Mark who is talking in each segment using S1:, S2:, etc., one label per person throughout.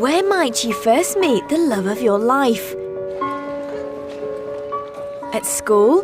S1: Where might you first meet the love of your life? At school?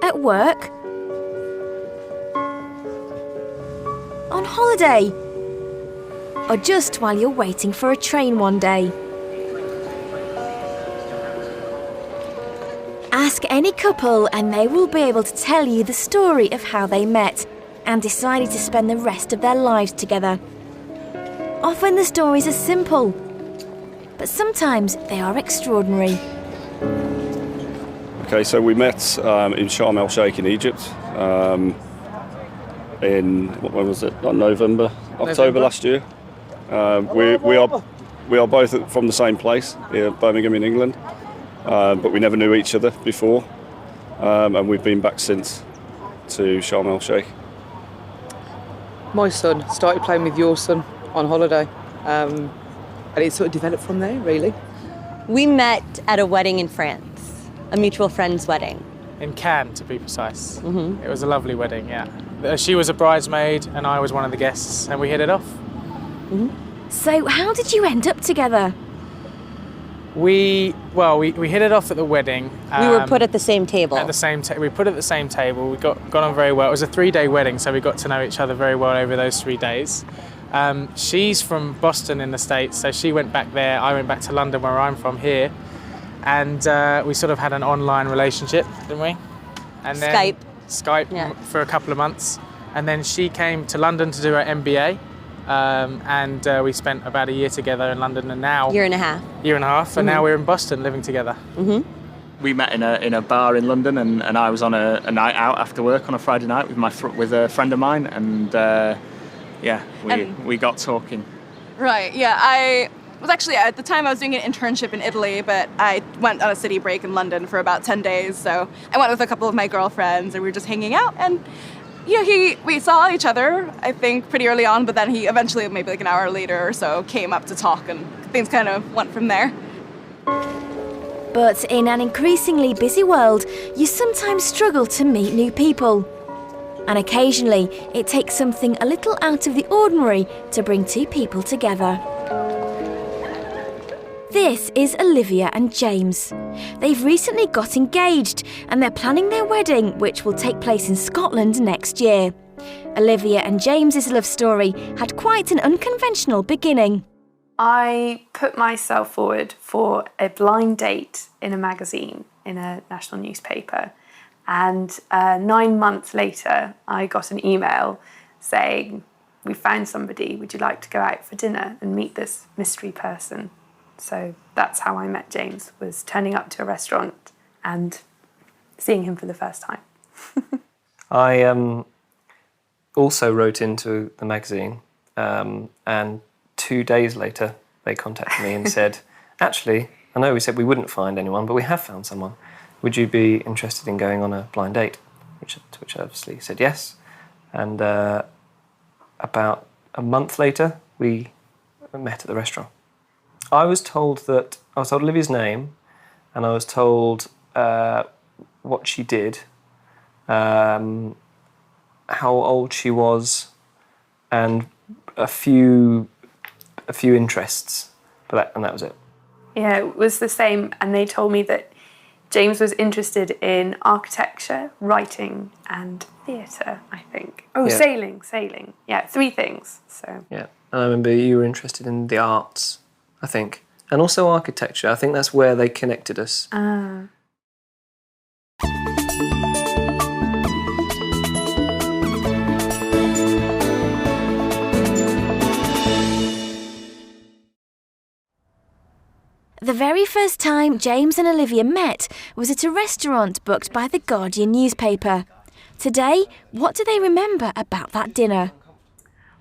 S1: At work? On holiday? Or just while you're waiting for a train one day? Ask any couple and they will be able to tell you the story of how they met and decided to spend the rest of their lives together. Often the stories are simple, but sometimes they are extraordinary.
S2: Okay, so we met in Sharm el Sheikh in Egypt when was it? October last year. We are both from the same place, here, Birmingham in England, but we never knew each other before, and we've been back since to Sharm el Sheikh.
S3: My son started playing with your son on holiday, and it sort of developed from there, really.
S4: We met at a wedding in France, a mutual friend's wedding.
S5: In Cannes, to be precise. Mm-hmm. It was a lovely wedding, yeah. She was a bridesmaid and I was one of the guests, and we hit it off.
S1: Mm-hmm. So how did you end up together?
S5: We hit it off at the wedding.
S4: We were put at the same table.
S5: We put at the same table. We got on very well. It was a 3-day wedding, so we got to know each other very well over those 3 days. She's from Boston in the States, so she went back there. I went back to London, where I'm from here. And we sort of had an online relationship, didn't we? And then Skype yeah. For a couple of months. And then she came to London to do her MBA. And we spent about a year together in London, and now...
S4: Year and a half,
S5: mm-hmm. And now we're in Boston living together.
S4: Mm-hmm.
S6: We met in a bar in London, and I was on a night out after work on a Friday night with a friend of mine, and we got talking.
S7: Right, yeah, I was actually, at the time I was doing an internship in Italy, but I went on a city break in London for about 10 days, so I went with a couple of my girlfriends, and we were just hanging out, and we saw each other, I think, pretty early on, but then he eventually, maybe like an hour later or so, came up to talk, and things kind of went from there.
S1: But in an increasingly busy world, you sometimes struggle to meet new people. And occasionally, it takes something a little out of the ordinary to bring two people together. This is Olivia and James. They've recently got engaged and they're planning their wedding, which will take place in Scotland next year. Olivia and James's love story had quite an unconventional beginning.
S8: I put myself forward for a blind date in a magazine, in a national newspaper. And 9 months later, I got an email saying, "We found somebody, would you like to go out for dinner and meet this mystery person?" So that's how I met James, was turning up to a restaurant and seeing him for the first time.
S9: I also wrote into the magazine, and 2 days later they contacted me and said, "Actually, I know we said we wouldn't find anyone, but we have found someone. Would you be interested in going on a blind date?" To which I obviously said yes. And about a month later, we met at the restaurant. I was told Olivia's name, and I was told what she did, how old she was, and a few interests, and that was it.
S8: Yeah, it was the same, and they told me that James was interested in architecture, writing, and theatre, I think. Oh, yeah. Sailing. Yeah, 3 things. So.
S9: Yeah, and I remember you were interested in the arts, I think, and also architecture. I think that's where they connected us.
S1: The very first time James and Olivia met was at a restaurant booked by the Guardian newspaper. Today, what do they remember about that dinner?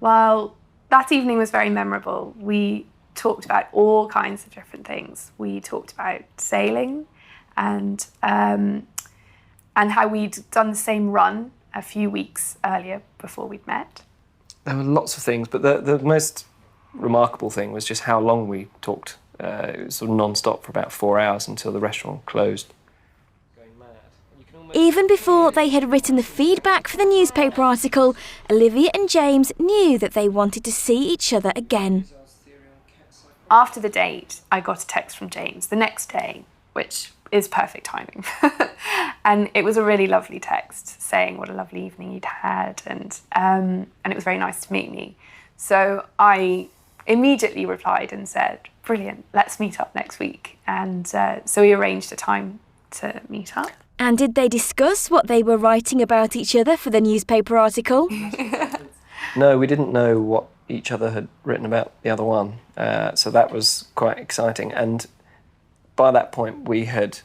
S8: Well, that evening was very memorable. We talked about all kinds of different things. We talked about sailing and how we'd done the same run a few weeks earlier before we'd met.
S9: There were lots of things, but the most remarkable thing was just how long we talked. It was sort of non-stop for about 4 hours until the restaurant closed. Going mad.
S1: Even before they had written the feedback for the newspaper article, Olivia and James knew that they wanted to see each other again.
S8: After the date, I got a text from James the next day, which is perfect timing. And it was a really lovely text saying what a lovely evening he'd had, and it was very nice to meet me. So I immediately replied and said, brilliant, let's meet up next week. And so we arranged a time to meet up.
S1: And did they discuss what they were writing about each other for the newspaper article?
S9: No, we didn't know what each other had written about the other one, so that was quite exciting. And by that point, we had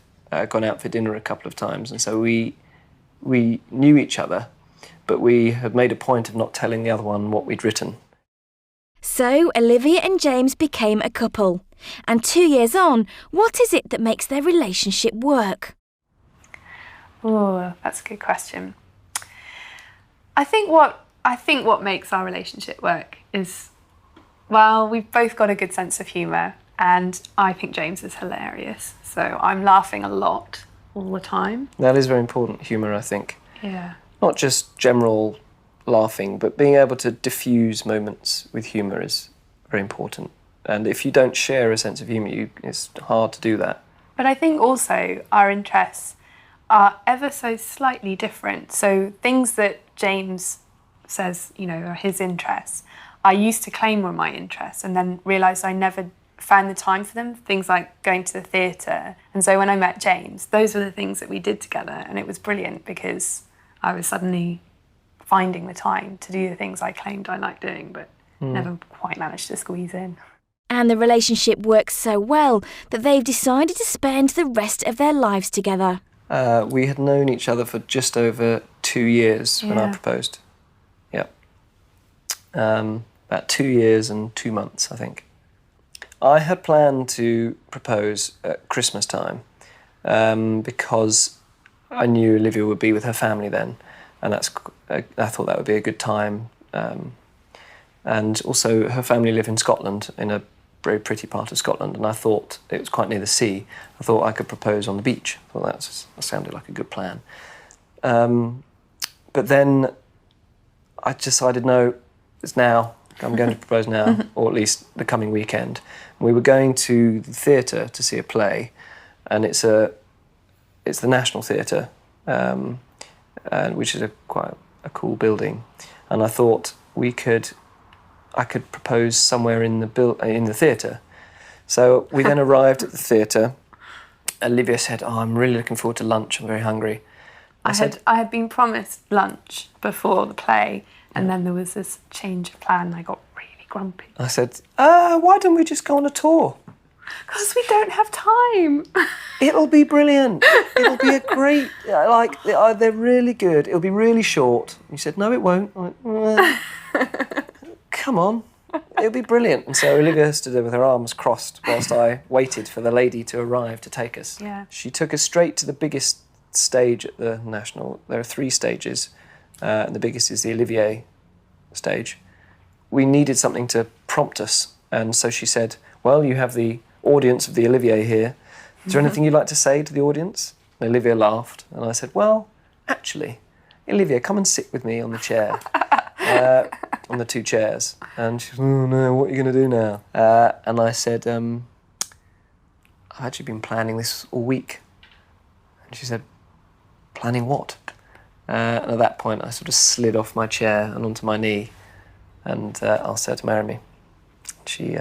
S9: gone out for dinner a couple of times, and so we knew each other, but we had made a point of not telling the other one what we'd written.
S1: So Olivia and James became a couple. And 2 years on, what is it that makes their relationship work?
S8: Oh, that's a good question. I think what makes our relationship work is, well, we've both got a good sense of humour, and I think James is hilarious. So I'm laughing a lot all the time.
S9: That is very important, humour, I think.
S8: Yeah.
S9: Not just general laughing, but being able to diffuse moments with humour is very important. And if you don't share a sense of humour, it's hard to do that.
S8: But I think also our interests are ever so slightly different. So things that James says, are his interests, I used to claim were my interests and then realised I never found the time for them, things like going to the theatre. And so when I met James, those were the things that we did together, and it was brilliant because I was suddenly finding the time to do the things I claimed I liked doing, but never quite managed to squeeze in.
S1: And the relationship works so well that they've decided to spend the rest of their lives together.
S9: We had known each other for just over 2 years when I proposed. Yeah. About 2 years and 2 months, I think. I had planned to propose at Christmas time because I knew Olivia would be with her family then, and I thought that would be a good time. And also her family live in Scotland, in a very pretty part of Scotland, and I thought it was quite near the sea. I thought I could propose on the beach. I thought that sounded like a good plan. But then I decided, no, it's now. I'm going to propose now, or at least the coming weekend. We were going to the theatre to see a play, and it's the National Theatre, which is quite a cool building. And I thought I could propose somewhere in the theatre. So we then arrived at the theatre. Olivia said, I'm really looking forward to lunch. I'm very hungry. I
S8: had been promised lunch before the play, and then there was this change of plan, and I got really grumpy.
S9: I said, why don't we just go on a tour?
S8: Because we don't have time.
S9: It'll be brilliant. It'll be a great, they're really good. It'll be really short. He said, no, it won't. I went, come on, it'll be brilliant. And so Olivia stood there with her arms crossed whilst I waited for the lady to arrive to take us.
S8: Yeah.
S9: She took us straight to the biggest stage at the National. There are 3 stages, and the biggest is the Olivier stage. We needed something to prompt us, and so she said, well, you have the audience of the Olivier here. Is there anything you'd like to say to the audience? And Olivia laughed, and I said, well, actually, Olivia, come and sit with me on the chair. On the 2 chairs. And she said, oh no, what are you going to do now? And I said, I've actually been planning this all week. And she said, planning what? And at that point I sort of slid off my chair and onto my knee and asked her to marry me. She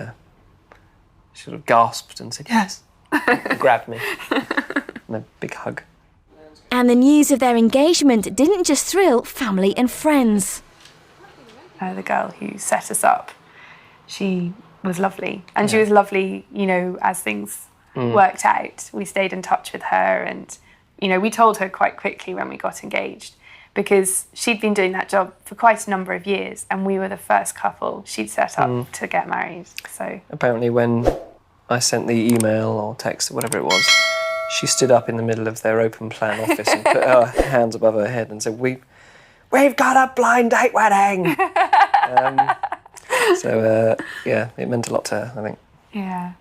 S9: sort of gasped and said, yes, and grabbed me. And a big hug.
S1: And the news of their engagement didn't just thrill family and friends.
S8: The girl who set us up, she was lovely. And she was lovely, as things worked out. We stayed in touch with her, and, we told her quite quickly when we got engaged, because she'd been doing that job for quite a number of years, and we were the first couple she'd set up to get married. So
S9: apparently when I sent the email or text or whatever it was, she stood up in the middle of their open plan office and put her hands above her head and said, We've got a blind date wedding! So, it meant a lot to her, I think.
S8: Yeah.